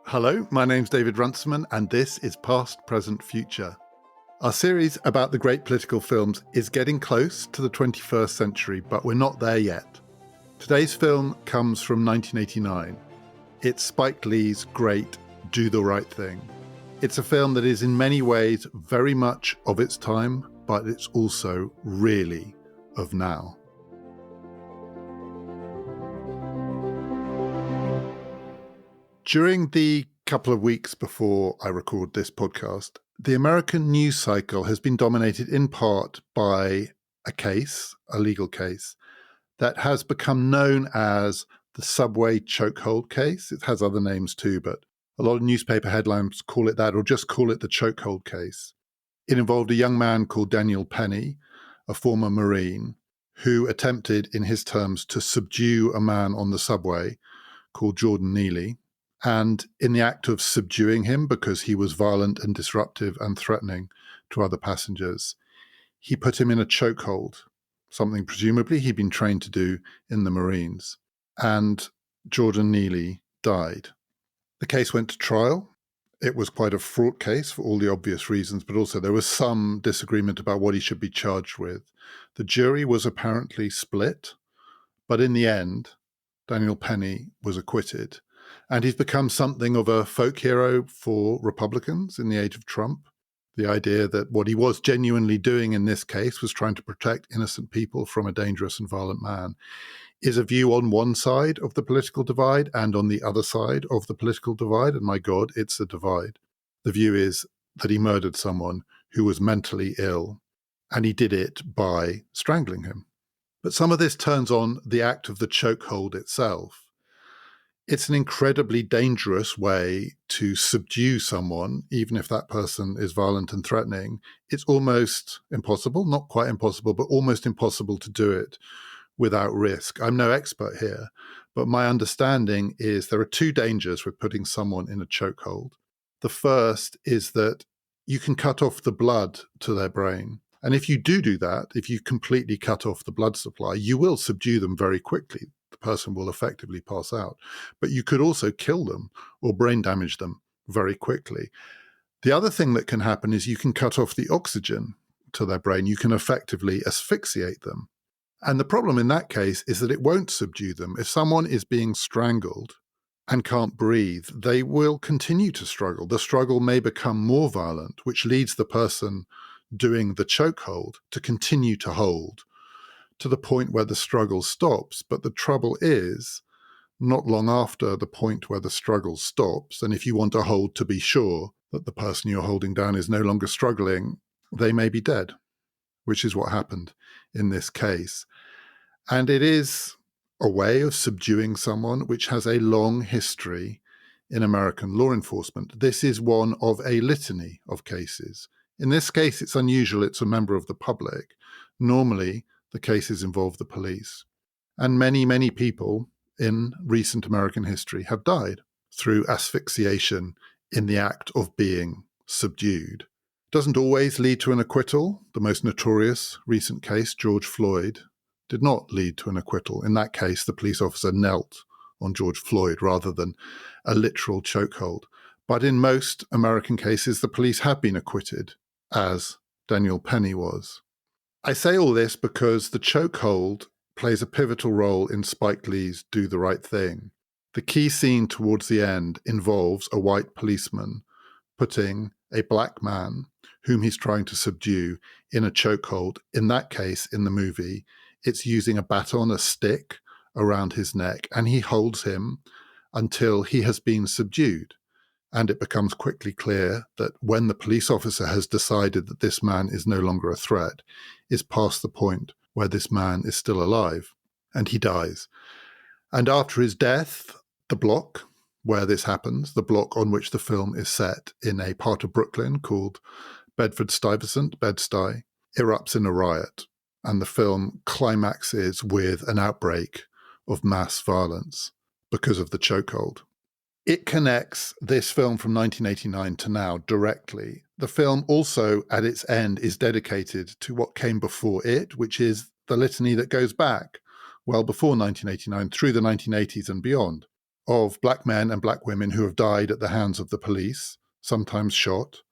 Hello, my name's David Runciman, and this is Past, Present, Future. Our series about the great political films is getting close to the 21st century, but we're not there yet. Today's film comes from 1989. It's Spike Lee's great Do the Right Thing. It's a film that is in many ways very much of its time, but it's also really of now. During the couple of weeks before I record this podcast, the American news cycle has been dominated in part by a legal case, that has become known as the subway chokehold case. It has other names too, but a lot of newspaper headlines call it that or just call it the chokehold case. It involved a young man called Daniel Penny, a former Marine, who attempted, in his terms, to subdue a man on the subway called Jordan Neely. And in the act of subduing him, because he was violent and disruptive and threatening to other passengers, he put him in a chokehold, something presumably he'd been trained to do in the Marines. And Jordan Neely died. The case went to trial. It was quite a fraught case for all the obvious reasons, but also there was some disagreement about what he should be charged with. The jury was apparently split, but in the end, Daniel Penny was acquitted. And he's become something of a folk hero for Republicans in the age of Trump. The idea that what he was genuinely doing in this case was trying to protect innocent people from a dangerous and violent man is a view on one side of the political divide and on the other side of the political divide. And my God, it's a divide. The view is that he murdered someone who was mentally ill, and he did it by strangling him. But some of this turns on the act of the chokehold itself. It's an incredibly dangerous way to subdue someone, even if that person is violent and threatening. It's almost impossible, not quite impossible, but almost impossible to do it without risk. I'm no expert here, but my understanding is there are two dangers with putting someone in a chokehold. The first is that you can cut off the blood to their brain. And if you do that, if you completely cut off the blood supply, you will subdue them very quickly. The person will effectively pass out. But you could also kill them or brain damage them very quickly. The other thing that can happen is you can cut off the oxygen to their brain. You can effectively asphyxiate them. And the problem in that case is that it won't subdue them. If someone is being strangled and can't breathe, they will continue to struggle. The struggle may become more violent, which leads the person doing the chokehold to continue to hold to the point where the struggle stops. But the trouble is, not long after the point where the struggle stops, and if you want to hold to be sure that the person you're holding down is no longer struggling, they may be dead, which is what happened in this case. And it is a way of subduing someone which has a long history in American law enforcement. This is one of a litany of cases. In this case, it's unusual. It's a member of the public. Normally, the cases involve the police. And many, many people in recent American history have died through asphyxiation in the act of being subdued. It doesn't always lead to an acquittal. The most notorious recent case, George Floyd, did not lead to an acquittal. In that case, the police officer knelt on George Floyd rather than a literal chokehold. But in most American cases, the police have been acquitted, as Daniel Penny was. I say all this because the chokehold plays a pivotal role in Spike Lee's Do the Right Thing. The key scene towards the end involves a white policeman putting a black man, whom he's trying to subdue, in a chokehold. In that case, in the movie, it's using a baton, a stick, around his neck, and he holds him until he has been subdued. And it becomes quickly clear that when the police officer has decided that this man is no longer a threat, is past the point where this man is still alive, and he dies. And after his death, the block where this happens, the block on which the film is set in a part of Brooklyn called Bedford-Stuyvesant, Bed-Stuy, erupts in a riot. And the film climaxes with an outbreak of mass violence because of the chokehold. It connects this film from 1989 to now directly. The film also, at its end, is dedicated to what came before it, which is the litany that goes back well before 1989, through the 1980s and beyond, of black men and black women who have died at the hands of the police, sometimes shot,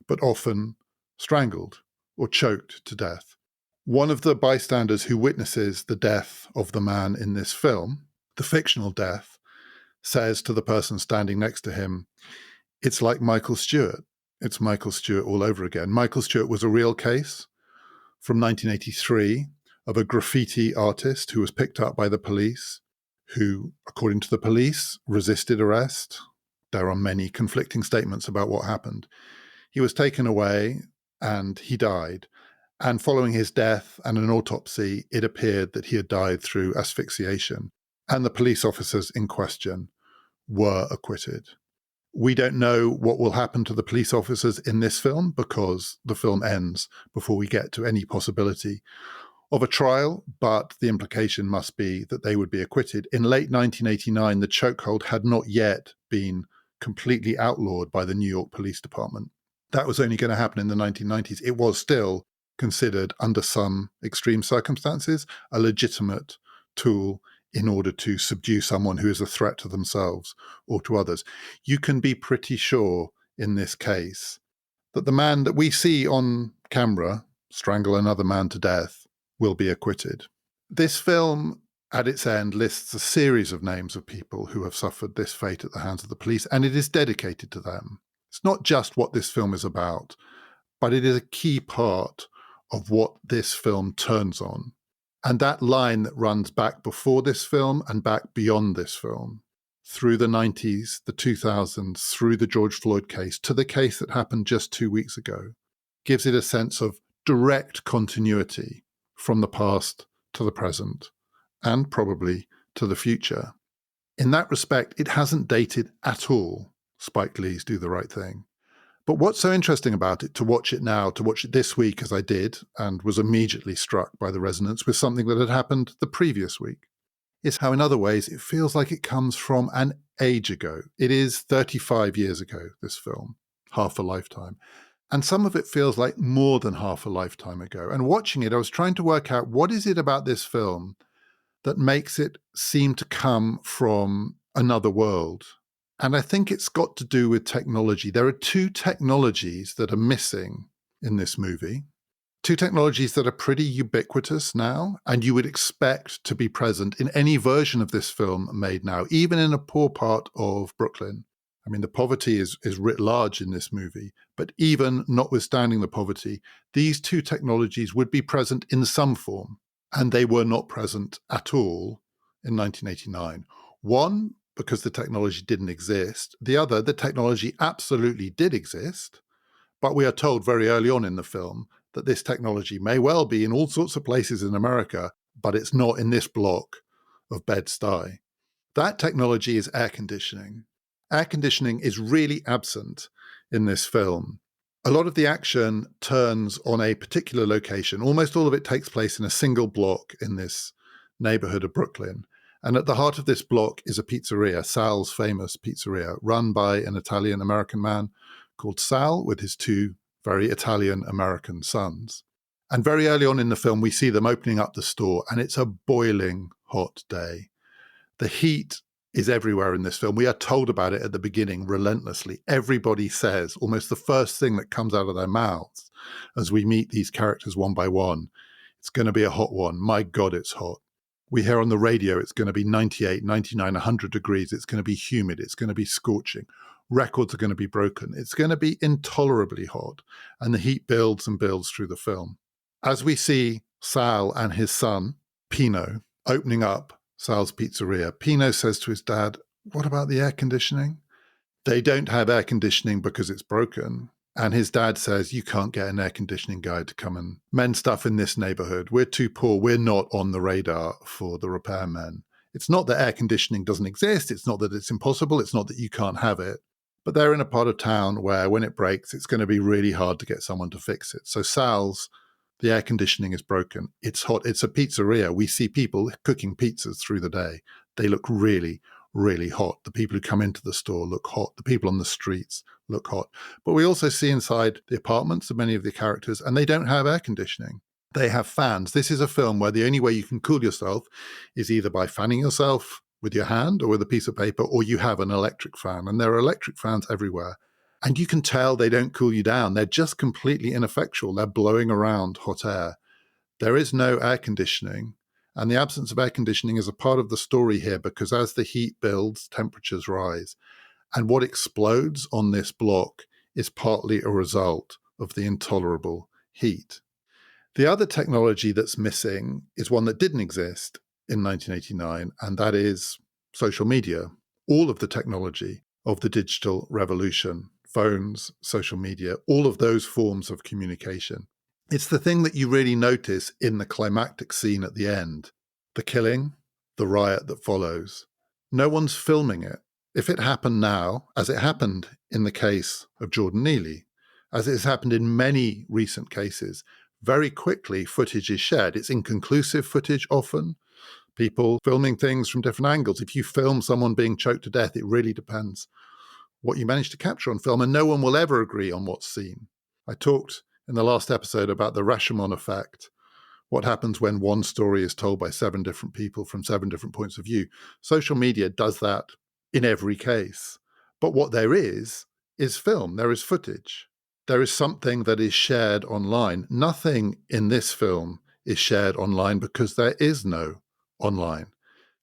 but often strangled or choked to death. One of the bystanders who witnesses the death of the man in this film, the fictional death, says to the person standing next to him, "It's like Michael Stewart. It's Michael Stewart all over again." Michael Stewart was a real case from 1983 of a graffiti artist who was picked up by the police, who, according to the police, resisted arrest. There are many conflicting statements about what happened. He was taken away and he died. And following his death and an autopsy, it appeared that he had died through asphyxiation. And the police officers in question were acquitted. We don't know what will happen to the police officers in this film because the film ends before we get to any possibility of a trial, but the implication must be that they would be acquitted. In late 1989, the chokehold had not yet been completely outlawed by the New York Police Department. That was only going to happen in the 1990s. It was still considered, under some extreme circumstances, a legitimate tool in order to subdue someone who is a threat to themselves or to others. You can be pretty sure in this case that the man that we see on camera strangle another man to death will be acquitted. This film, at its end, lists a series of names of people who have suffered this fate at the hands of the police, and it is dedicated to them. It's not just what this film is about, but it is a key part of what this film turns on. And that line that runs back before this film and back beyond this film, through the 90s, the 2000s, through the George Floyd case, to the case that happened just 2 weeks ago, gives it a sense of direct continuity from the past to the present, and probably to the future. In that respect, it hasn't dated at all Spike Lee's Do the Right Thing. But what's so interesting about it, to watch it now, to watch it this week as I did, and was immediately struck by the resonance with something that had happened the previous week, is how in other ways it feels like it comes from an age ago. It is 35 years ago, this film, half a lifetime. And some of it feels like more than half a lifetime ago. And watching it, I was trying to work out what is it about this film that makes it seem to come from another world. And I think it's got to do with technology. There are two technologies that are missing in this movie, two technologies that are pretty ubiquitous now, and you would expect to be present in any version of this film made now, even in a poor part of Brooklyn. I mean, the poverty is writ large in this movie, but even notwithstanding the poverty, these two technologies would be present in some form, and they were not present at all in 1989. One, because the technology didn't exist. The other, the technology absolutely did exist, but we are told very early on in the film that this technology may well be in all sorts of places in America, but it's not in this block of Bed-Stuy. That technology is air conditioning. Air conditioning is really absent in this film. A lot of the action turns on a particular location. Almost all of it takes place in a single block in this neighborhood of Brooklyn. And at the heart of this block is a pizzeria, Sal's famous pizzeria, run by an Italian-American man called Sal with his two very Italian-American sons. And very early on in the film, we see them opening up the store, and it's a boiling hot day. The heat is everywhere in this film. We are told about it at the beginning relentlessly. Everybody says almost the first thing that comes out of their mouths as we meet these characters one by one, it's going to be a hot one. My God, it's hot. We hear on the radio it's going to be 98, 99, 100 degrees. It's going to be humid. It's going to be scorching. Records are going to be broken. It's going to be intolerably hot. And the heat builds and builds through the film. As we see Sal and his son, Pino, opening up Sal's pizzeria, Pino says to his dad, "What about the air conditioning?" They don't have air conditioning because it's broken. And his dad says, "You can't get an air conditioning guy to come and mend stuff in this neighborhood. We're too poor. We're not on the radar for the repairmen." It's not that air conditioning doesn't exist. It's not that it's impossible. It's not that you can't have it. But they're in a part of town where when it breaks, it's going to be really hard to get someone to fix it. So the air conditioning is broken. It's hot. It's a pizzeria. We see people cooking pizzas through the day. They look really, really hot. The people who come into the store look hot. The people on the streets look hot. But we also see inside the apartments of many of the characters, and they don't have air conditioning. They have fans. This is a film where the only way you can cool yourself is either by fanning yourself with your hand or with a piece of paper, or you have an electric fan. And there are electric fans everywhere. And you can tell they don't cool you down. They're just completely ineffectual. They're blowing around hot air. There is no air conditioning. And the absence of air conditioning is a part of the story here, because as the heat builds, temperatures rise. And what explodes on this block is partly a result of the intolerable heat. The other technology that's missing is one that didn't exist in 1989, and that is social media. All of the technology of the digital revolution, phones, social media, all of those forms of communication. It's the thing that you really notice in the climactic scene at the end. The killing, the riot that follows. No one's filming it. If it happened now, as it happened in the case of Jordan Neely, as it has happened in many recent cases, very quickly footage is shared. It's inconclusive footage often. People filming things from different angles. If you film someone being choked to death, it really depends what you manage to capture on film, and no one will ever agree on what's seen. I talked in the last episode about the Rashomon effect, what happens when one story is told by 7 different people from 7 different points of view. Social media does that in every case. But what there is film. There is footage. There is something that is shared online. Nothing in this film is shared online because there is no online.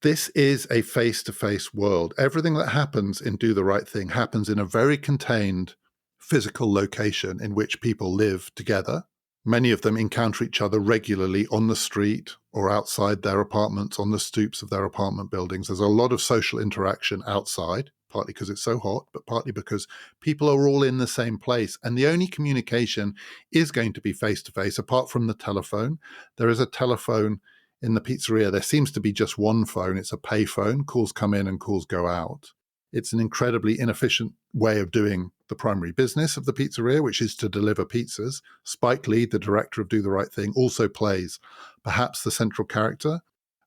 This is a face-to-face world. Everything that happens in Do the Right Thing happens in a very contained physical location in which people live together. Many of them encounter each other regularly on the street or outside their apartments, on the stoops of their apartment buildings. There's a lot of social interaction outside, partly because it's so hot, but partly because people are all in the same place. And the only communication is going to be face-to-face, apart from the telephone. There is a telephone in the pizzeria. There seems to be just one phone. It's a pay phone. Calls come in and calls go out. It's an incredibly inefficient way of doing the primary business of the pizzeria, which is to deliver pizzas. Spike Lee, the director of Do the Right Thing, also plays perhaps the central character,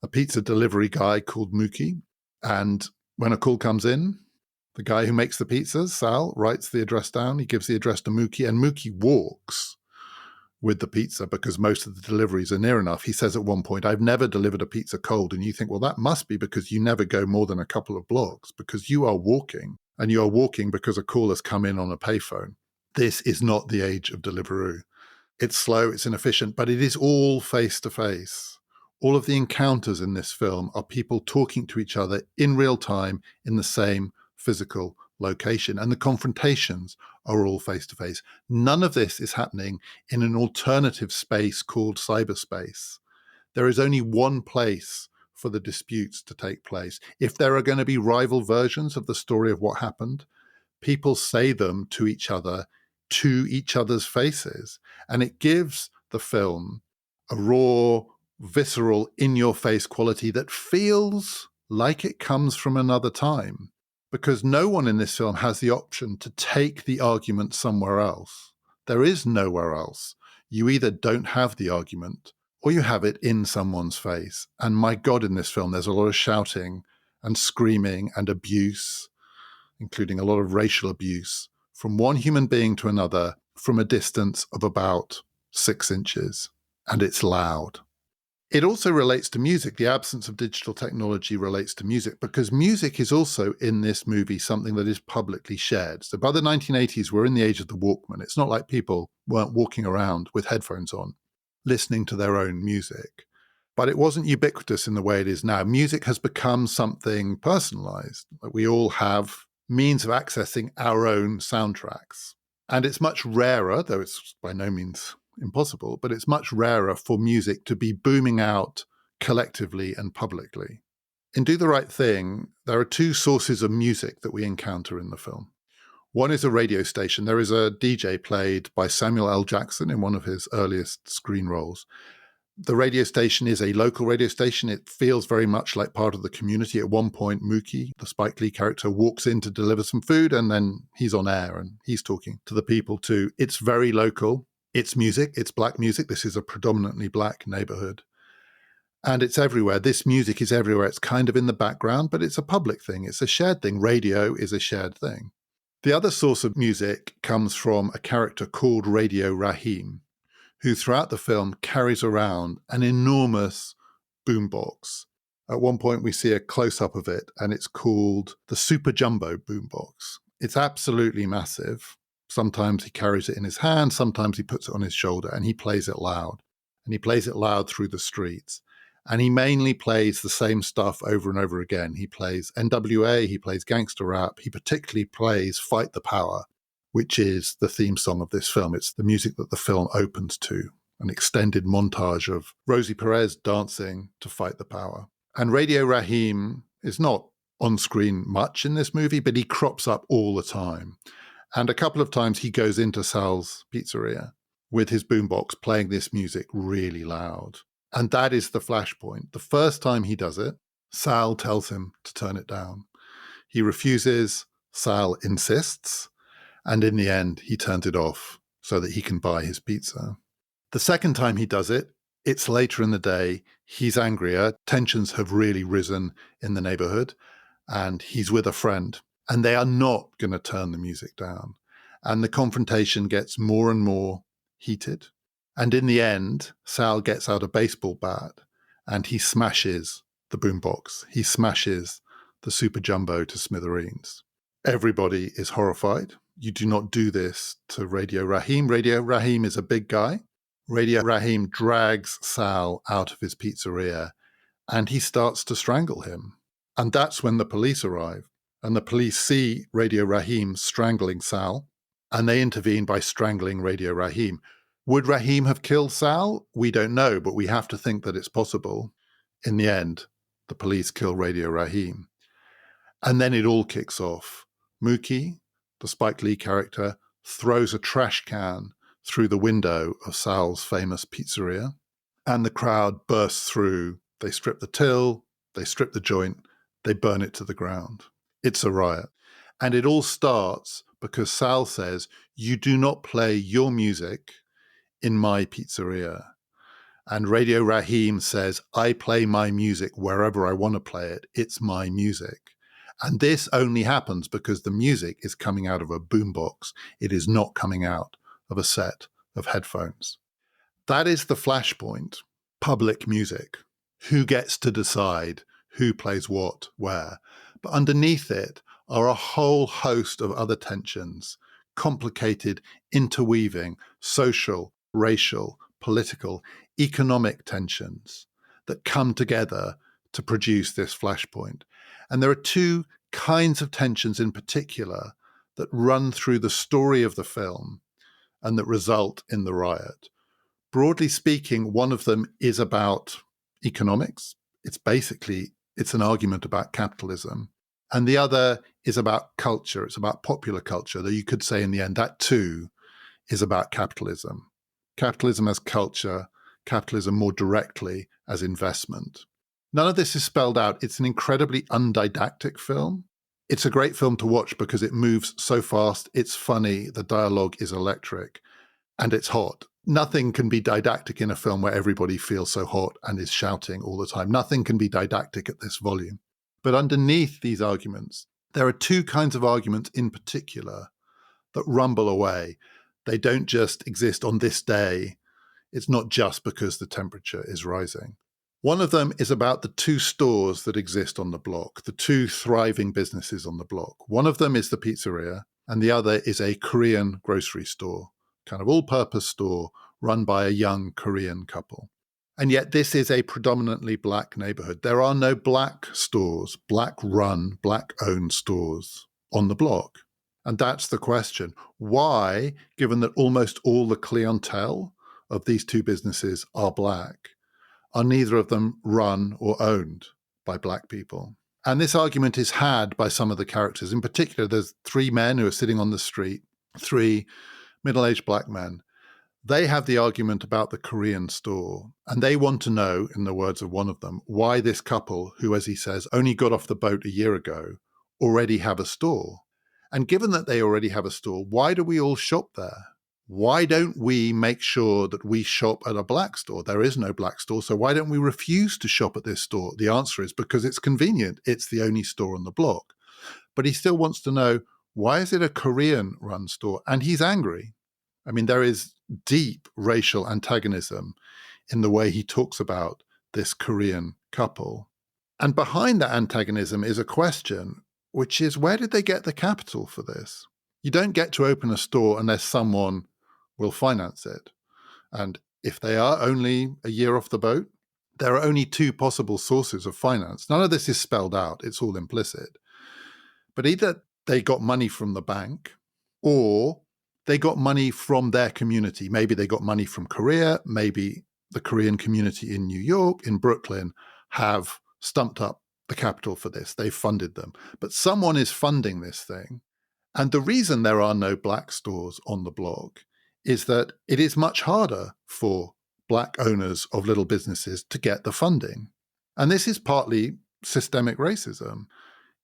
a pizza delivery guy called Mookie. And when a call comes in, the guy who makes the pizzas, Sal, writes the address down. He gives the address to Mookie, and Mookie walks with the pizza because most of the deliveries are near enough. He says at one point, "I've never delivered a pizza cold." And you think, well, that must be because you never go more than a couple of blocks, because you are walking, and you are walking because a call has come in on a payphone. This is not the age of Deliveroo. It's slow, it's inefficient, but it is all face-to-face. All of the encounters in this film are people talking to each other in real time in the same physical location, and the confrontations are all face-to-face. None of this is happening in an alternative space called cyberspace. There is only one place for the disputes to take place. If there are going to be rival versions of the story of what happened, people say them to each other's faces, and it gives the film a raw, visceral, in-your-face quality that feels like it comes from another time. Because no one in this film has the option to take the argument somewhere else. There is nowhere else. You either don't have the argument or you have it in someone's face. And my God, in this film, there's a lot of shouting and screaming and abuse, including a lot of racial abuse, from one human being to another from a distance of about 6 inches. And it's loud. It also relates to music. The absence of digital technology relates to music, because music is also in this movie something that is publicly shared. So by the 1980s, we're in the age of the Walkman. It's not like people weren't walking around with headphones on, listening to their own music. But it wasn't ubiquitous in the way it is now. Music has become something personalized. We all have means of accessing our own soundtracks. And it's much rarer, though it's by no means impossible, but it's much rarer for music to be booming out collectively and publicly. In Do the Right Thing, there are 2 sources of music that we encounter in the film. One is a radio station. There is a DJ played by Samuel L. Jackson in one of his earliest screen roles. The radio station is a local radio station. It feels very much like part of the community. At one point, Mookie, the Spike Lee character, walks in to deliver some food, and then he's on air and he's talking to the people too. It's very local. It's music. It's black music. This is a predominantly black neighborhood. And it's everywhere. This music is everywhere. It's kind of in the background, but it's a public thing. It's a shared thing. Radio is a shared thing. The other source of music comes from a character called Radio Rahim, who throughout the film carries around an enormous boombox. At one point, we see a close-up of it, and it's called the Super Jumbo boombox. It's absolutely massive. Sometimes he carries it in his hand, sometimes he puts it on his shoulder, and he plays it loud. And he plays it loud through the streets. And he mainly plays the same stuff over and over again. He plays NWA, he plays gangster rap, he particularly plays Fight the Power, which is the theme song of this film. It's the music that the film opens to, an extended montage of Rosie Perez dancing to Fight the Power. And Radio Rahim is not on screen much in this movie, but he crops up all the time. And a couple of times he goes into Sal's pizzeria with his boombox playing this music really loud. And that is the flashpoint. The first time he does it, Sal tells him to turn it down. He refuses, Sal insists, and in the end, he turns it off so that he can buy his pizza. The second time he does it, it's later in the day, he's angrier, tensions have really risen in the neighborhood, and he's with a friend, and they are not going to turn the music down. And the confrontation gets more and more heated. And in the end, Sal gets out a baseball bat and he smashes the boombox. He smashes the Super Jumbo to smithereens. Everybody is horrified. You do not do this to Radio Rahim. Radio Rahim is a big guy. Radio Rahim drags Sal out of his pizzeria and he starts to strangle him. And that's when the police arrive. And the police see Radio Rahim strangling Sal and they intervene by strangling Radio Rahim. Would Rahim have killed Sal? We don't know, but we have to think that it's possible. In the end, the police kill Radio Rahim. And then it all kicks off. Mookie, the Spike Lee character, throws a trash can through the window of Sal's famous pizzeria, and the crowd bursts through. They strip the till, they strip the joint, they burn it to the ground. It's a riot. And it all starts because Sal says, "You do not play your music in my pizzeria." And Radio Rahim says, "I play my music wherever I want to play it. It's my music." And this only happens because the music is coming out of a boombox. It is not coming out of a set of headphones. That is the flashpoint. Public music. Who gets to decide who plays what, where? But underneath it are a whole host of other tensions, complicated, interweaving, social, racial, political, economic tensions that come together to produce this flashpoint. And there are two kinds of tensions in particular that run through the story of the film and that result in the riot. Broadly speaking, one of them is about economics. It's an argument about capitalism. And the other is about culture. It's about popular culture, though you could say in the end that too is about capitalism. Capitalism as culture, capitalism more directly as investment. None of this is spelled out. It's an incredibly undidactic film. It's a great film to watch because it moves so fast, it's funny, the dialogue is electric, and it's hot. Nothing can be didactic in a film where everybody feels so hot and is shouting all the time. Nothing can be didactic at this volume. But underneath these arguments, there are two kinds of arguments in particular that rumble away. They don't just exist on this day. It's not just because the temperature is rising. One of them is about the two stores that exist on the block, the two thriving businesses on the block. One of them is the pizzeria, and the other is a Korean grocery store, kind of all-purpose store run by a young Korean couple. And yet this is a predominantly black neighborhood. There are no black stores, black-run, black-owned stores on the block. And that's the question. Why, given that almost all the clientele of these two businesses are black, are neither of them run or owned by black people? And this argument is had by some of the characters. In particular, there's three men who are sitting on the street, three middle-aged black men. They have the argument about the Korean store, and they want to know, in the words of one of them, why this couple, who, as he says, only got off the boat a year ago, already have a store. And given that they already have a store, why do we all shop there? why don't we make sure that we shop at a black store? There is no black store, so why don't we refuse to shop at this store? The answer is because it's convenient. It's the only store on the block. But he still wants to know, why is it a Korean-run store? And he's angry. I mean, there is deep racial antagonism in the way he talks about this Korean couple. And behind that antagonism is a question, which is, where did they get the capital for this? You don't get to open a store unless someone will finance it. And if they are only a year off the boat, there are only two possible sources of finance. None of this is spelled out. It's all implicit. But either they got money from the bank, or they got money from their community. Maybe they got money from Korea. Maybe the Korean community in New York, in Brooklyn, have stumped up the capital for this. They've funded them. But someone is funding this thing. And the reason there are no black stores on the block is that it is much harder for black owners of little businesses to get the funding. And this is partly systemic racism.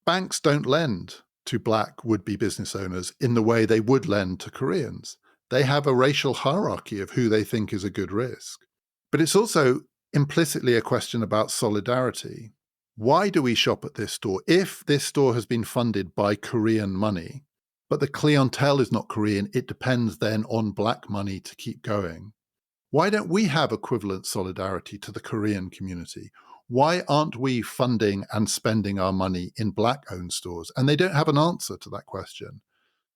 Banks don't lend to black would-be business owners in the way they would lend to Koreans. They have a racial hierarchy of who they think is a good risk. But it's also implicitly a question about solidarity. Why do we shop at this store? If this store has been funded by Korean money, but the clientele is not Korean, it depends then on black money to keep going. Why don't we have equivalent solidarity to the Korean community? Why aren't we funding and spending our money in black-owned stores? And they don't have an answer to that question.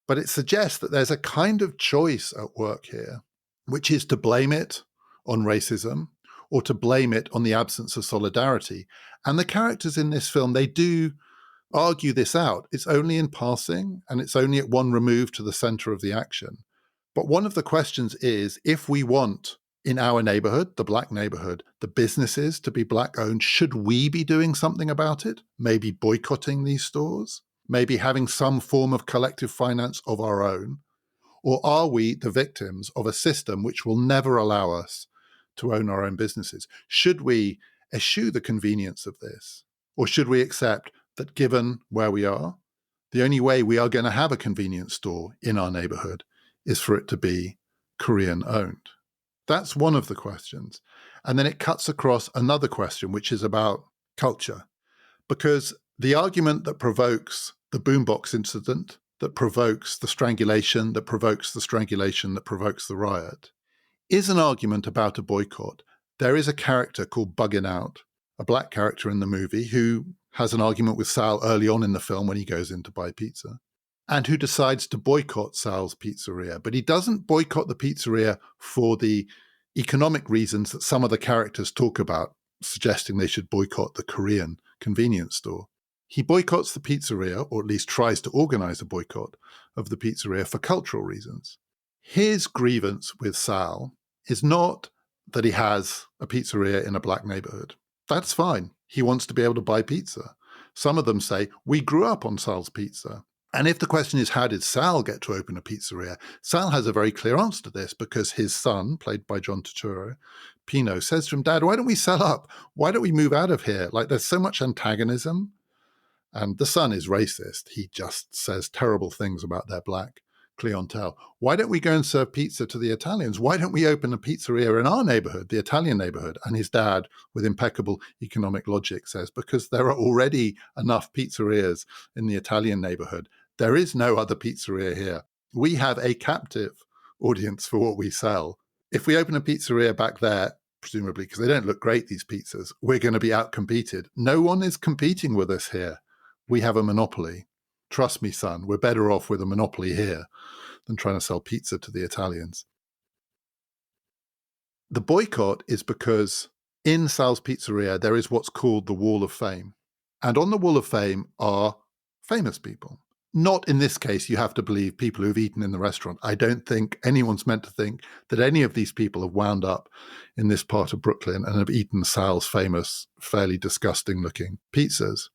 But it suggests that there's a kind of choice at work here, which is to blame it on racism or to blame it on the absence of solidarity. And the characters in this film, they do argue this out. It's only in passing, and it's only at one remove to the center of the action. But one of the questions is, if we want in our neighborhood, the black neighborhood, the businesses to be black owned, should we be doing something about it? Maybe boycotting these stores? Maybe having some form of collective finance of our own? Or are we the victims of a system which will never allow us to own our own businesses? Should we eschew the convenience of this? Or should we accept that given where we are, the only way we are going to have a convenience store in our neighborhood is for it to be Korean owned? That's one of the questions. And then it cuts across another question, which is about culture. Because the argument that provokes the boombox incident, that provokes the strangulation, that provokes the strangulation, that provokes the riot, is an argument about a boycott. There is a character called Buggin' Out, a black character in the movie, who has an argument with Sal early on in the film when he goes in to buy pizza, and who decides to boycott Sal's pizzeria. But he doesn't boycott the pizzeria for the economic reasons that some of the characters talk about, suggesting they should boycott the Korean convenience store. He boycotts the pizzeria, or at least tries to organize a boycott of the pizzeria for cultural reasons. His grievance with Sal is not that he has a pizzeria in a black neighborhood. That's fine. He wants to be able to buy pizza. Some of them say, we grew up on Sal's pizza. And if the question is, how did Sal get to open a pizzeria? Sal has a very clear answer to this, because his son, played by John Turturro, Pino, says to him, Dad, why don't we sell up? Why don't we move out of here? Like, there's so much antagonism. And the son is racist. He just says terrible things about their black clientele. Why don't we go and serve pizza to the Italians? Why don't we open a pizzeria in our neighborhood, the Italian neighborhood? And his dad, with impeccable economic logic, says, because there are already enough pizzerias in the Italian neighborhood. There is no other pizzeria here. We have a captive audience for what we sell. If we open a pizzeria back there, presumably because they don't look great, these pizzas, we're going to be outcompeted. No one is competing with us here. We have a monopoly. Trust me, son, we're better off with a monopoly here than trying to sell pizza to the Italians. The boycott is because in Sal's Pizzeria, there is what's called the Wall of Fame. And on the Wall of Fame are famous people. Not in this case, you have to believe, people who've eaten in the restaurant. I don't think anyone's meant to think that any of these people have wound up in this part of Brooklyn and have eaten Sal's famous, fairly disgusting-looking pizzas.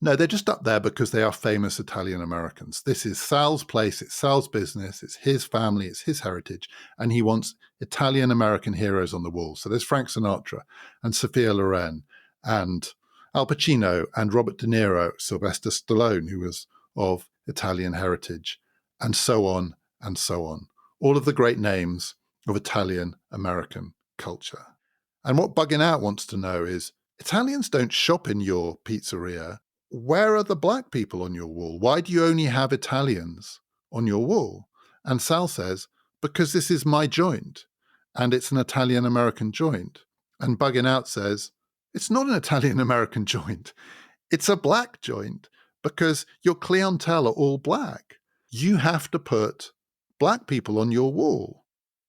No, they're just up there because they are famous Italian Americans. This is Sal's place, it's Sal's business, it's his family, it's his heritage, and he wants Italian American heroes on the wall. So there's Frank Sinatra and Sophia Loren and Al Pacino and Robert De Niro, Sylvester Stallone, who was of Italian heritage, and so on and so on. all of the great names of Italian-American culture. And what Bugging Out wants to know is, Italians don't shop in your pizzeria. Where are the black people on your wall? Why do you only have Italians on your wall? And Sal says, because this is my joint, and it's an Italian-American joint. And Bugging Out says, it's not an Italian-American joint. It's a black joint, because your clientele are all black. You have to put black people on your wall.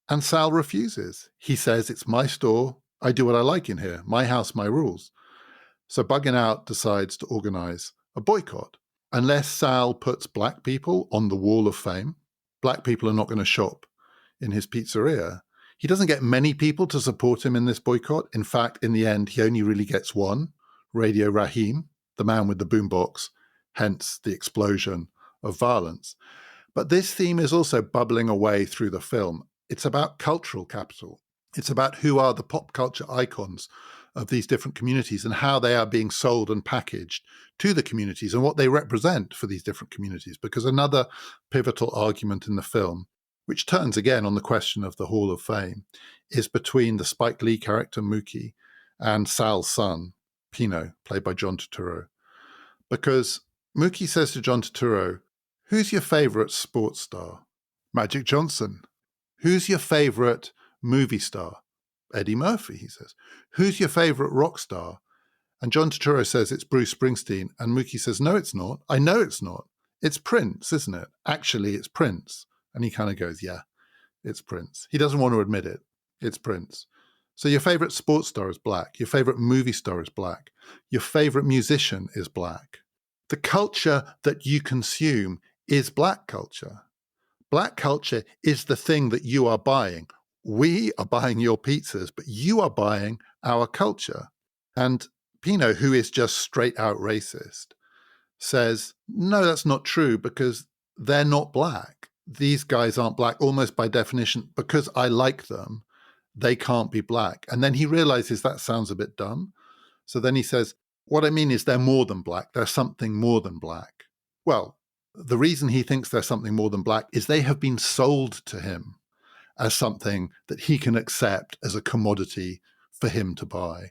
And Sal refuses. He says, it's my store. I do what I like in here. My house, my rules. So Bugging Out decides to organize a boycott. Unless Sal puts black people on the wall of fame, black people are not going to shop in his pizzeria. He doesn't get many people to support him in this boycott. In fact, in the end, he only really gets one, Radio Raheem, the man with the boombox, hence the explosion of violence. But this theme is also bubbling away through the film. It's about cultural capital. It's about who are the pop culture icons of these different communities and how they are being sold and packaged to the communities and what they represent for these different communities. Because another pivotal argument in the film, which turns again on the question of the Hall of Fame, is between the Spike Lee character Mookie and Sal's son, Pino, played by John Turturro. Because Mookie says to John Turturro, who's your favorite sports star? Magic Johnson. Who's your favorite movie star? Eddie Murphy, he says. Who's your favorite rock star? And John Turturro says it's Bruce Springsteen. And Mookie says, no, it's not. I know it's not. It's Prince, isn't it? Actually, it's Prince. And he kind of goes, yeah, it's Prince. He doesn't want to admit it. It's Prince. So your favorite sports star is black. Your favorite movie star is black. Your favorite musician is black. The culture that you consume is black culture. Black culture is the thing that you are buying. We are buying your pizzas, but you are buying our culture. And Pino, who is just straight out racist, says, no, that's not true because they're not black. These guys aren't black almost by definition. Because I like them, they can't be black. And then he realizes that sounds a bit dumb. So then he says, what I mean is they're more than black. They're something more than black. Well, the reason he thinks they're something more than black is they have been sold to him as something that he can accept as a commodity for him to buy.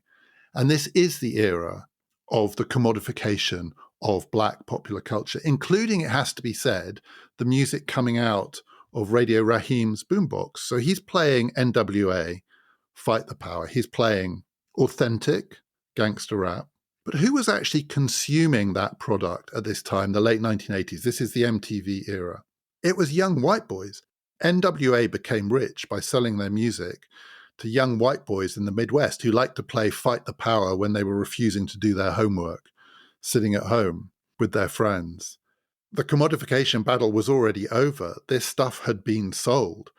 And this is the era of the commodification of black popular culture, including, it has to be said, the music coming out of Radio Raheem's boombox. So he's playing NWA, Fight the Power. He's playing authentic gangster rap. But who was actually consuming that product at this time, the late 1980s? This is the MTV era. It was young white boys. NWA became rich by selling their music to young white boys in the Midwest who liked to play Fight the Power when they were refusing to do their homework, sitting at home with their friends. The commodification battle was already over. This stuff had been sold.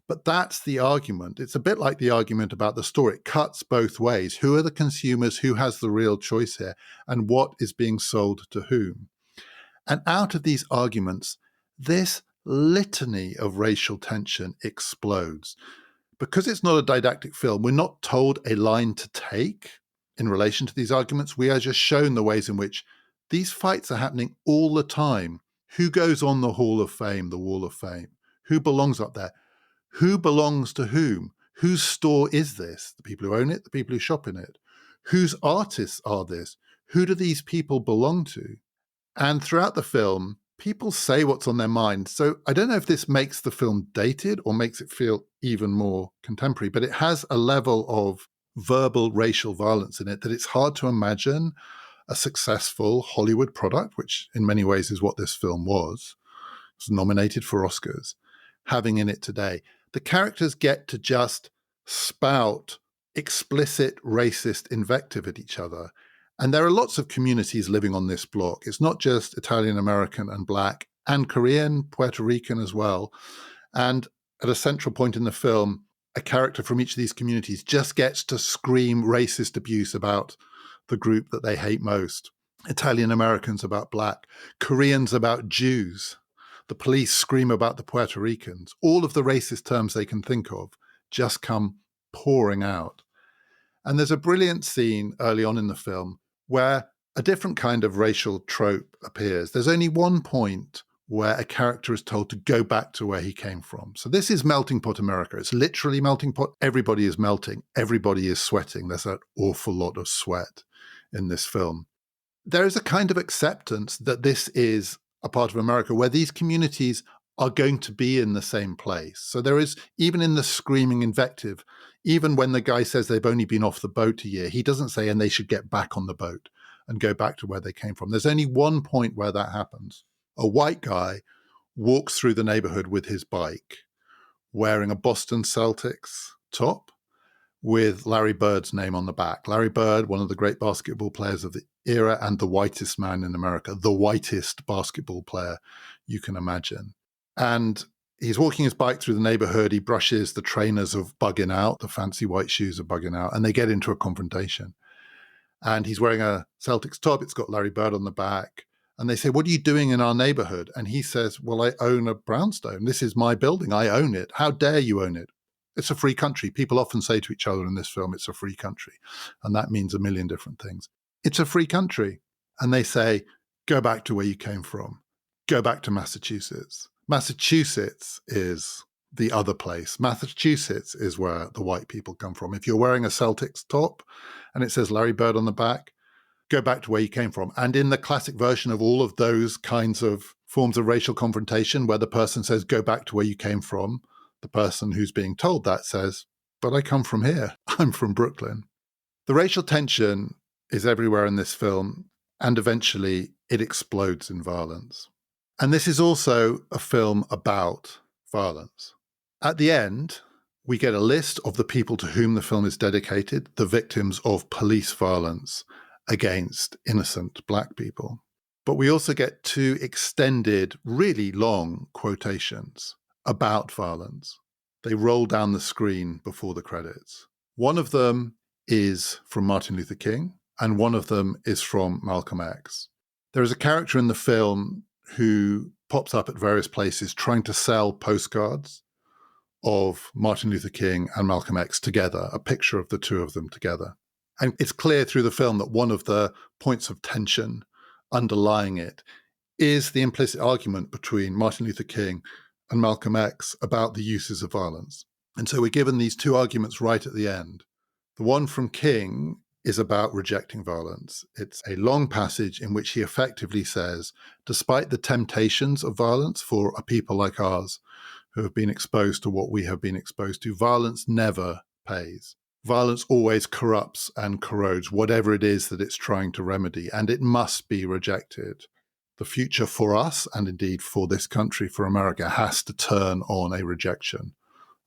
But that's the argument. It's a bit like the argument about the store. It cuts both ways. Who are the consumers? Who has the real choice here? And what is being sold to whom? And out of these arguments, this litany of racial tension explodes. Because it's not a didactic film, we're not told a line to take in relation to these arguments. We are just shown the ways in which these fights are happening all the time. Who goes on the Hall of Fame, the Wall of Fame? Who belongs up there? Who belongs to whom? Whose store is this? The people who own it, the people who shop in it. Whose artists are this? Who do these people belong to? And throughout the film, people say what's on their mind. So I don't know if this makes the film dated or makes it feel even more contemporary, but it has a level of verbal racial violence in it that it's hard to imagine a successful Hollywood product, which in many ways is what this film was. It was nominated for Oscars, having in it today. The characters get to just spout explicit racist invective at each other. And there are lots of communities living on this block. It's not just Italian American and Black, and Korean, Puerto Rican as well. And at a central point in the film, a character from each of these communities just gets to scream racist abuse about the group that they hate most. Italian Americans about Black, Koreans about Jews. The police scream about the Puerto Ricans. All of the racist terms they can think of just come pouring out. And there's a brilliant scene early on in the film where a different kind of racial trope appears. There's only one point where a character is told to go back to where he came from. So this is melting pot America. It's literally melting pot. Everybody is melting. Everybody is sweating. There's an awful lot of sweat in this film. There is a kind of acceptance that this is a part of America where these communities are going to be in the same place. So there is, even in the screaming invective, even when the guy says they've only been off the boat a year, he doesn't say, and they should get back on the boat and go back to where they came from. There's only one point where that happens. A white guy walks through the neighborhood with his bike, wearing a Boston Celtics top with Larry Bird's name on the back. Larry Bird, one of the great basketball players of the era and the whitest man in America, the whitest basketball player you can imagine. And he's walking his bike through the neighborhood. He brushes the trainers of bugging out, the fancy white shoes of bugging out, and they get into a confrontation. And he's wearing a Celtics top. It's got Larry Bird on the back. And they say, what are you doing in our neighborhood? And he says, well, I own a brownstone. This is my building. I own it. How dare you own it? It's a free country. People often say to each other in this film, it's a free country. And that means a million different things. It's a free country. And they say, go back to where you came from. Go back to Massachusetts. Massachusetts is the other place. Massachusetts is where the white people come from. If you're wearing a Celtics top and it says Larry Bird on the back, go back to where you came from. And in the classic version of all of those kinds of forms of racial confrontation where the person says, go back to where you came from, the person who's being told that says, but I come from here. I'm from Brooklyn. The racial tension is everywhere in this film, and eventually it explodes in violence. And this is also a film about violence. At the end, we get a list of the people to whom the film is dedicated, the victims of police violence against innocent black people. But we also get two extended, really long quotations about violence. They roll down the screen before the credits. One of them is from Martin Luther King, and one of them is from Malcom X. There is a character in the film who pops up at various places trying to sell postcards of Martin Luther King and Malcolm X together, a picture of the two of them together. And it's clear through the film that one of the points of tension underlying it is the implicit argument between Martin Luther King and Malcolm X about the uses of violence. And so we're given these two arguments right at the end. The one from King is about rejecting violence. It's a long passage in which he effectively says, despite the temptations of violence for a people like ours who have been exposed to what we have been exposed to, violence never pays. Violence always corrupts and corrodes whatever it is that it's trying to remedy, and it must be rejected. The future for us, and indeed for this country, for America, has to turn on a rejection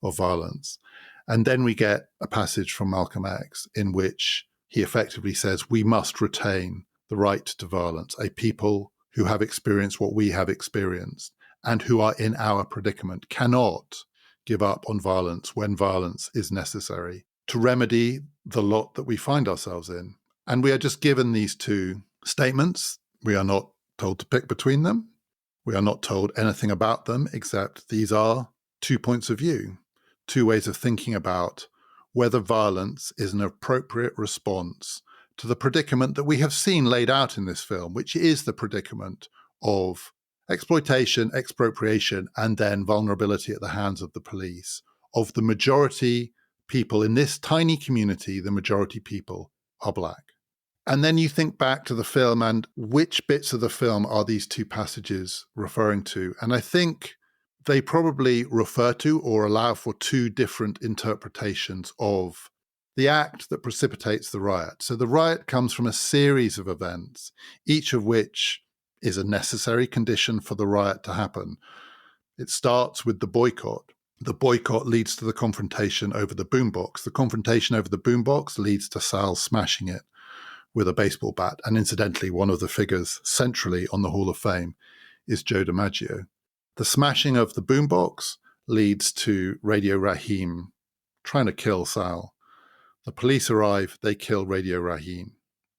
of violence. And then we get a passage from Malcolm X in which he effectively says, we must retain the right to violence, a people who have experienced what we have experienced and who are in our predicament cannot give up on violence when violence is necessary to remedy the lot that we find ourselves in. And we are just given these two statements. We are not told to pick between them. We are not told anything about them, except these are 2 points of view, 2 ways of thinking about whether violence is an appropriate response to the predicament that we have seen laid out in this film, which is the predicament of exploitation, expropriation, and then vulnerability at the hands of the police, of the majority people in this tiny community. The majority people are black. And then you think back to the film and which bits of the film are these two passages referring to? And I think they probably refer to or allow for 2 different interpretations of the act that precipitates the riot. So the riot comes from a series of events, each of which is a necessary condition for the riot to happen. It starts with the boycott. The boycott leads to the confrontation over the boombox. The confrontation over the boombox leads to Sal smashing it with a baseball bat. And incidentally, one of the figures centrally on the Hall of Fame is Joe DiMaggio. The smashing of the boombox leads to Radio Raheem trying to kill Sal. The police arrive, they kill Radio Raheem.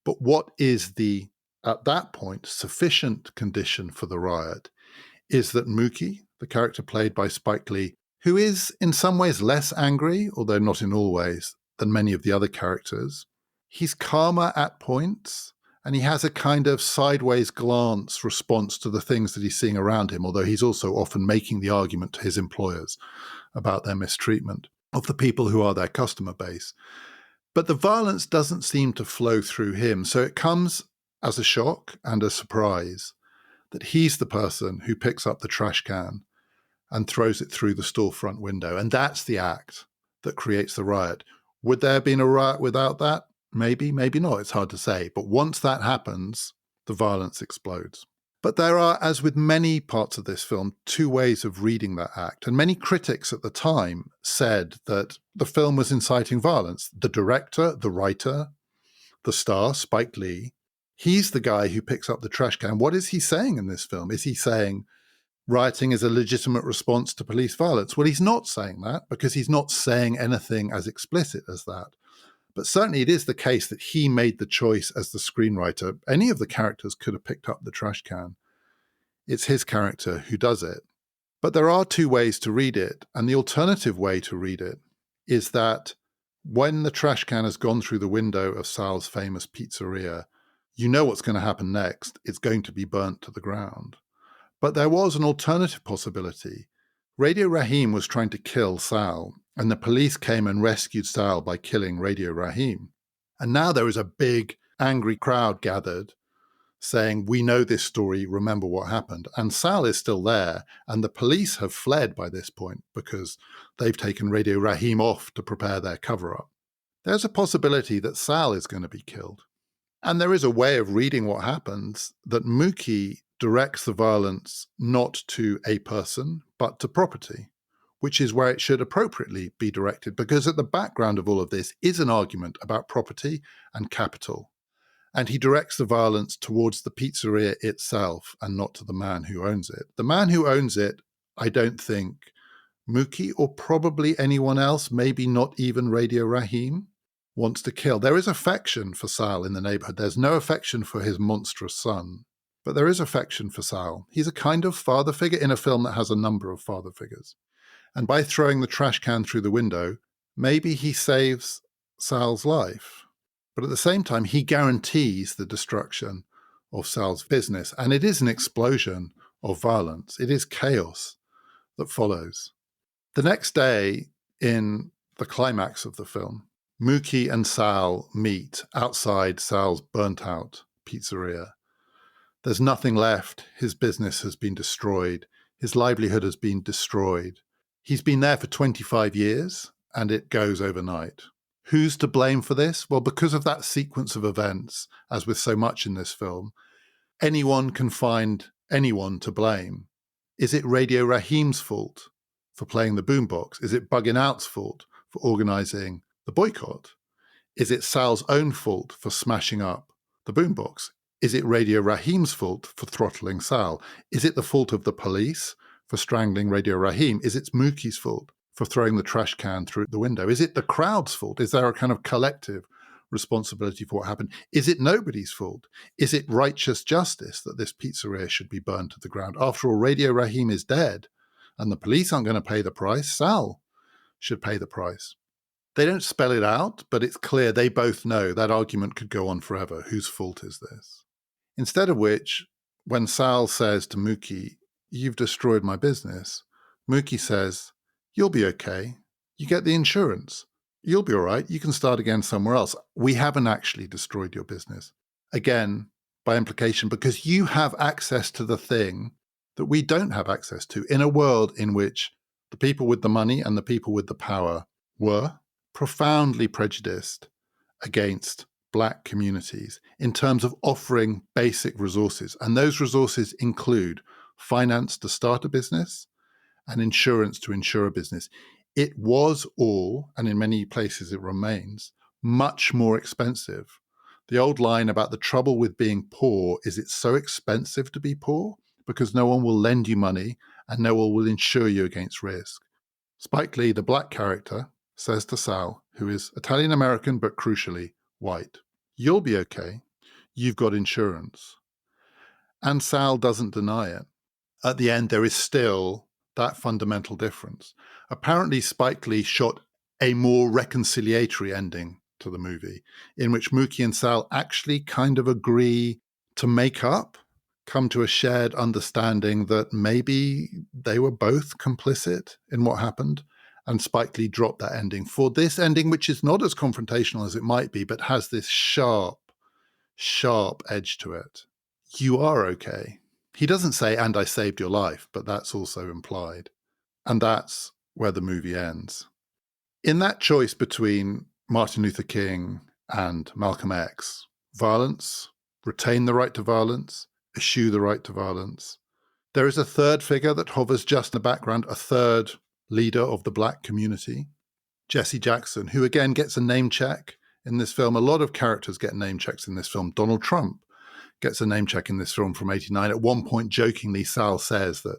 But what is the, at that point, sufficient condition for the riot is that Mookie, the character played by Spike Lee, who is in some ways less angry, although not in all ways, than many of the other characters, he's calmer at points, And he has a kind of sideways glance response to the things that he's seeing around him, although he's also often making the argument to his employers about their mistreatment of the people who are their customer base. But the violence doesn't seem to flow through him. So it comes as a shock and a surprise that he's the person who picks up the trash can and throws it through the storefront window. And that's the act that creates the riot. Would there have been a riot without that? Maybe, maybe not. It's hard to say. But once that happens, the violence explodes. But there are, as with many parts of this film, two ways of reading that act. And many critics at the time said that the film was inciting violence. The director, the writer, the star, Spike Lee, he's the guy who picks up the trash can. What is he saying in this film? Is he saying rioting is a legitimate response to police violence? Well, he's not saying that because he's not saying anything as explicit as that. But certainly it is the case that he made the choice as the screenwriter. Any of the characters could have picked up the trash can. It's his character who does it. But there are two ways to read it. And the alternative way to read it is that when the trash can has gone through the window of Sal's famous pizzeria, you know what's going to happen next. It's going to be burnt to the ground. But there was an alternative possibility. Radio Rahim was trying to kill Sal, and the police came and rescued Sal by killing Radio Rahim. And now there is a big, angry crowd gathered saying, we know this story, remember what happened. And Sal is still there, and the police have fled by this point because they've taken Radio Rahim off to prepare their cover-up. There's a possibility that Sal is going to be killed. And there is a way of reading what happens that Mookie directs the violence not to a person, but to property, which is where it should appropriately be directed, because at the background of all of this is an argument about property and capital. And he directs the violence towards the pizzeria itself and not to the man who owns it. The man who owns it, I don't think Mookie or probably anyone else, maybe not even Radio Rahim, wants to kill. There is affection for Sal in the neighborhood. There's no affection for his monstrous son, but there is affection for Sal. He's a kind of father figure in a film that has a number of father figures. And by throwing the trash can through the window, maybe he saves Sal's life. But at the same time, he guarantees the destruction of Sal's business. And it is an explosion of violence. It is chaos that follows. The next day, in the climax of the film, Mookie and Sal meet outside Sal's burnt-out pizzeria. There's nothing left. His business has been destroyed. His livelihood has been destroyed. He's been there for 25 years, and it goes overnight. Who's to blame for this? Well, because of that sequence of events, as with so much in this film, anyone can find anyone to blame. Is it Radio Rahim's fault for playing the boombox? Is it Buggin' Out's fault for organizing the boycott? Is it Sal's own fault for smashing up the boombox? Is it Radio Rahim's fault for throttling Sal? Is it the fault of the police for strangling Radio Rahim? Is it Mookie's fault for throwing the trash can through the window? Is it the crowd's fault? Is there a kind of collective responsibility for what happened? Is it nobody's fault? Is it righteous justice that this pizzeria should be burned to the ground? After all, Radio Rahim is dead, and the police aren't going to pay the price. Sal should pay the price. They don't spell it out, but it's clear they both know that argument could go on forever. Whose fault is this? Instead of which, when Sal says to Mookie, "You've destroyed my business," Mookie says, "You'll be okay. You get the insurance. You'll be all right. You can start again somewhere else. We haven't actually destroyed your business." Again, by implication, because you have access to the thing that we don't have access to in a world in which the people with the money and the people with the power were profoundly prejudiced against Black communities in terms of offering basic resources. And those resources include finance to start a business and insurance to insure a business. It was all, and in many places it remains, much more expensive. The old line about the trouble with being poor is it's so expensive to be poor because no one will lend you money and no one will insure you against risk. Spike Lee, the Black character, says to Sal, who is Italian-American but crucially white, "You'll be okay. You've got insurance." And Sal doesn't deny it. At the end, there is still that fundamental difference. Apparently, Spike Lee shot a more reconciliatory ending to the movie, in which Mookie and Sal actually kind of agree to make up, come to a shared understanding that maybe they were both complicit in what happened, and Spike Lee dropped that ending for this ending, which is not as confrontational as it might be, but has this sharp edge to it. You are okay. He doesn't say, and I saved your life, but that's also implied. And that's where the movie ends. In that choice between Martin Luther King and Malcolm X, violence, retain the right to violence, eschew the right to violence, there is a third figure that hovers just in the background, a third leader of the Black community, Jesse Jackson, who again gets a name check in this film. A lot of characters get name checks in this film. Donald Trump gets a name check in this film from 1989. At one point, jokingly, Sal says that,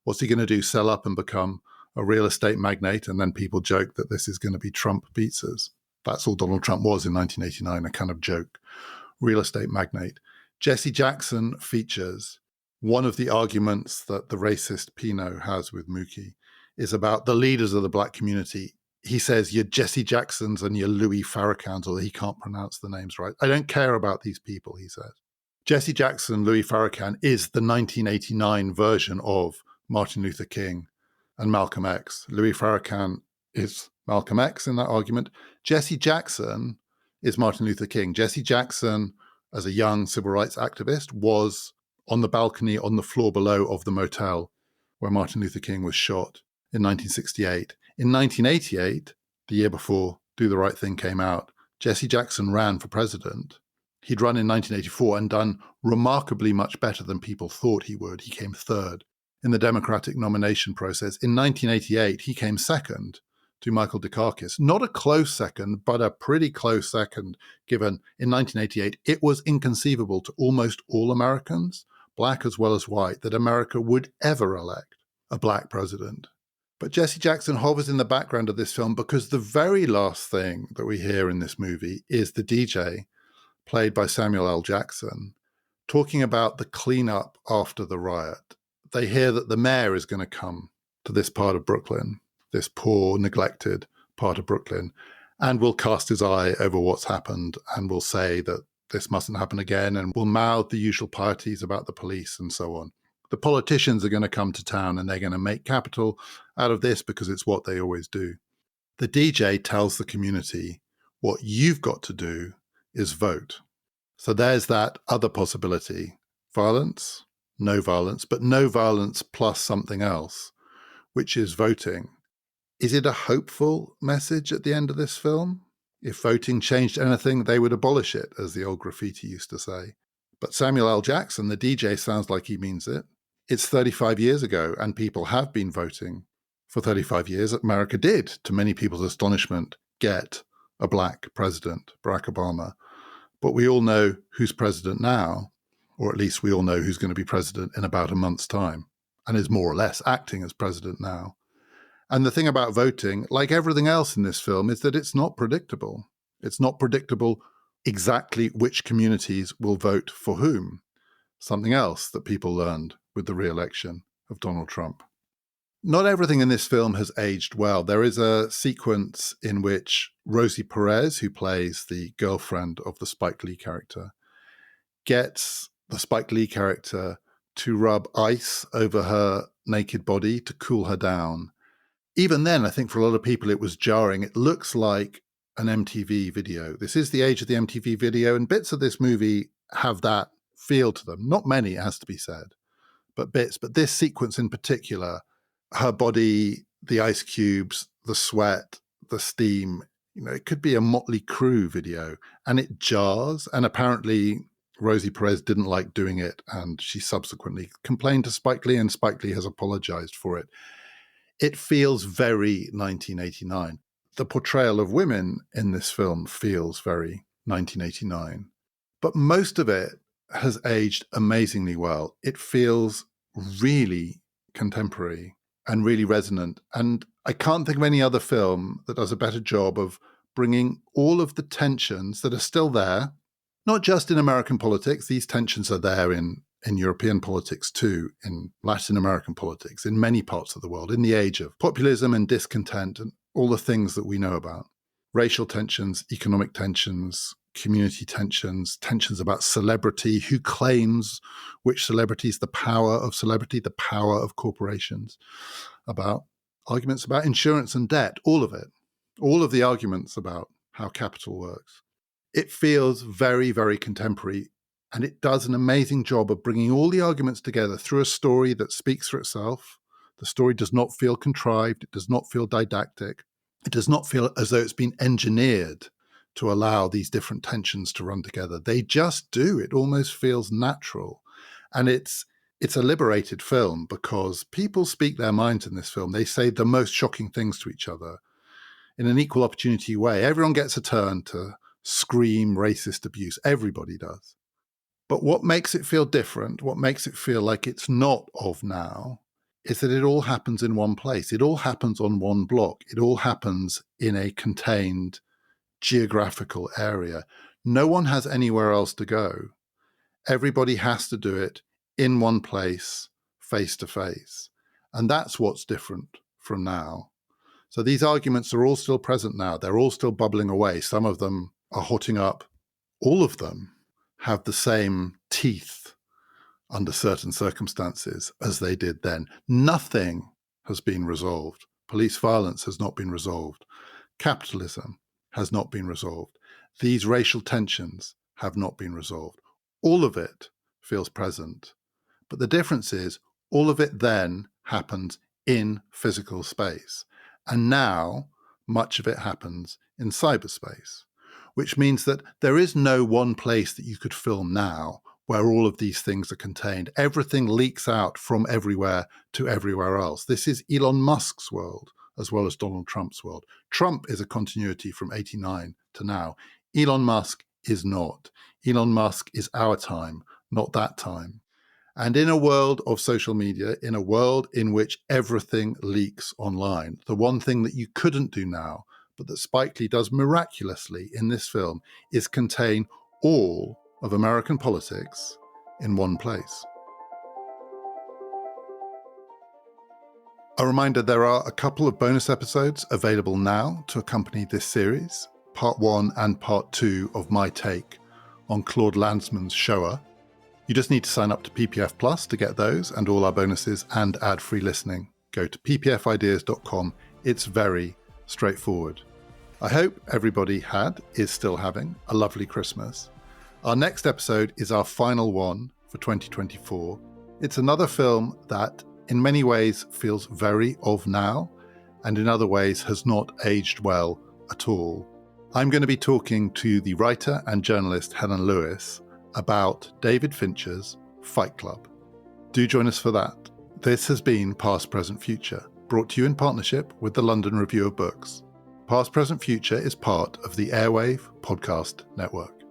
what's he going to do, sell up and become a real estate magnate? And then people joke that this is going to be Trump pizzas. That's all Donald Trump was in 1989, a kind of joke, real estate magnate. Jesse Jackson features. One of the arguments that the racist Pino has with Mookie is about the leaders of the Black community. He says, you're Jesse Jacksons and you're Louis Farrakhan's, although he can't pronounce the names right. I don't care about these people, he says. Jesse Jackson, Louis Farrakhan, is the 1989 version of Martin Luther King and Malcolm X. Louis Farrakhan is Malcolm X in that argument. Jesse Jackson is Martin Luther King. Jesse Jackson, as a young civil rights activist, was on the balcony on the floor below of the motel where Martin Luther King was shot in 1968. In 1988, the year before Do the Right Thing came out, Jesse Jackson ran for president. He'd run in 1984 and done remarkably much better than people thought he would. He came third in the Democratic nomination process. In 1988, he came second to Michael Dukakis. Not a close second, but a pretty close second, given in 1988, it was inconceivable to almost all Americans, Black as well as white, that America would ever elect a Black president. But Jesse Jackson hovers in the background of this film because the very last thing that we hear in this movie is the DJ, played by Samuel L. Jackson, talking about the cleanup after the riot. They hear that the mayor is going to come to this part of Brooklyn, this poor, neglected part of Brooklyn, and will cast his eye over what's happened and will say that this mustn't happen again and will mouth the usual pieties about the police and so on. The politicians are going to come to town and they're going to make capital out of this because it's what they always do. The DJ tells the community, what you've got to do is vote. So there's that other possibility. Violence, no violence, but no violence plus something else, which is voting. Is it a hopeful message at the end of this film? If voting changed anything, they would abolish it, as the old graffiti used to say. But Samuel L. Jackson, the DJ, sounds like he means it. It's 35 years ago, and people have been voting for 35 years. America did, to many people's astonishment, get a Black president, Barack Obama. But we all know who's president now, or at least we all know who's going to be president in about a month's time, and is more or less acting as president now. And the thing about voting, like everything else in this film, is that it's not predictable. It's not predictable exactly which communities will vote for whom. Something else that people learned with the re-election of Donald Trump. Not everything in this film has aged well. There is a sequence in which Rosie Perez, who plays the girlfriend of the Spike Lee character, gets the Spike Lee character to rub ice over her naked body to cool her down. Even then, I think for a lot of people it was jarring. It looks like an MTV video. This is the age of the MTV video, and bits of this movie have that feel to them. Not many, it has to be said, but bits. But this sequence in particular, her body, the ice cubes, the sweat, the steam, it could be a Motley Crue video, and it jars. And apparently Rosie Perez didn't like doing it, and she subsequently complained to Spike Lee, and Spike Lee has apologized for it. It feels very 1989. The portrayal of women in this film feels very 1989. But most of it has aged amazingly well. It feels really contemporary and really resonant. And I can't think of any other film that does a better job of bringing all of the tensions that are still there, not just in American politics. These tensions are there in European politics too, in Latin American politics, in many parts of the world, in the age of populism and discontent and all the things that we know about. racial tensions, economic tensions, community tensions, tensions about celebrity, who claims which celebrities, the power of celebrity, the power of corporations, about arguments about insurance and debt, all of it, all of the arguments about how capital works. It feels very, very contemporary, and it does an amazing job of bringing all the arguments together through a story that speaks for itself. The story does not feel contrived. It does not feel didactic. It does not feel as though it's been engineered to allow these different tensions to run together. They just do. It almost feels natural. And it's a liberated film because people speak their minds in this film. They say the most shocking things to each other in an equal opportunity way. Everyone gets a turn to scream racist abuse. Everybody does. But what makes it feel different, what makes it feel like it's not of now, is that it all happens in one place. It all happens on one block. It all happens in a contained geographical area. No one has anywhere else to go. Everybody has to do it in one place, face to face. And that's what's different from now. So these arguments are all still present now. They're all still bubbling away. Some of them are hotting up. All of them have the same teeth under certain circumstances as they did then. Nothing has been resolved. Police violence has not been resolved. Capitalism has not been resolved. These racial tensions have not been resolved. All of it feels present. But the difference is all of it then happens in physical space. And now much of it happens in cyberspace, which means that there is no one place that you could film now where all of these things are contained. Everything leaks out from everywhere to everywhere else. This is Elon Musk's world as well as Donald Trump's world. Trump is a continuity from 89 to now. Elon Musk is not. Elon Musk is our time, not that time. And in a world of social media, in a world in which everything leaks online, the one thing that you couldn't do now, but that Spike Lee does miraculously in this film, is contain all of American politics in one place. A reminder, there are a couple of bonus episodes available now to accompany this series, part 1 and part 2 of my take on Claude Lanzmann's Shoah. You just need to sign up to PPF Plus to get those and all our bonuses and ad-free listening. Go to ppfideas.com. It's very straightforward. I hope everybody is still having a lovely Christmas. Our next episode is our final one for 2024. It's another film that in many ways feels very of now, and in other ways has not aged well at all. I'm going to be talking to the writer and journalist Helen Lewis about David Fincher's Fight Club. Do join us for that. This has been Past, Present, Future, brought to you in partnership with the London Review of Books. Past, Present, Future is part of the Airwave podcast network.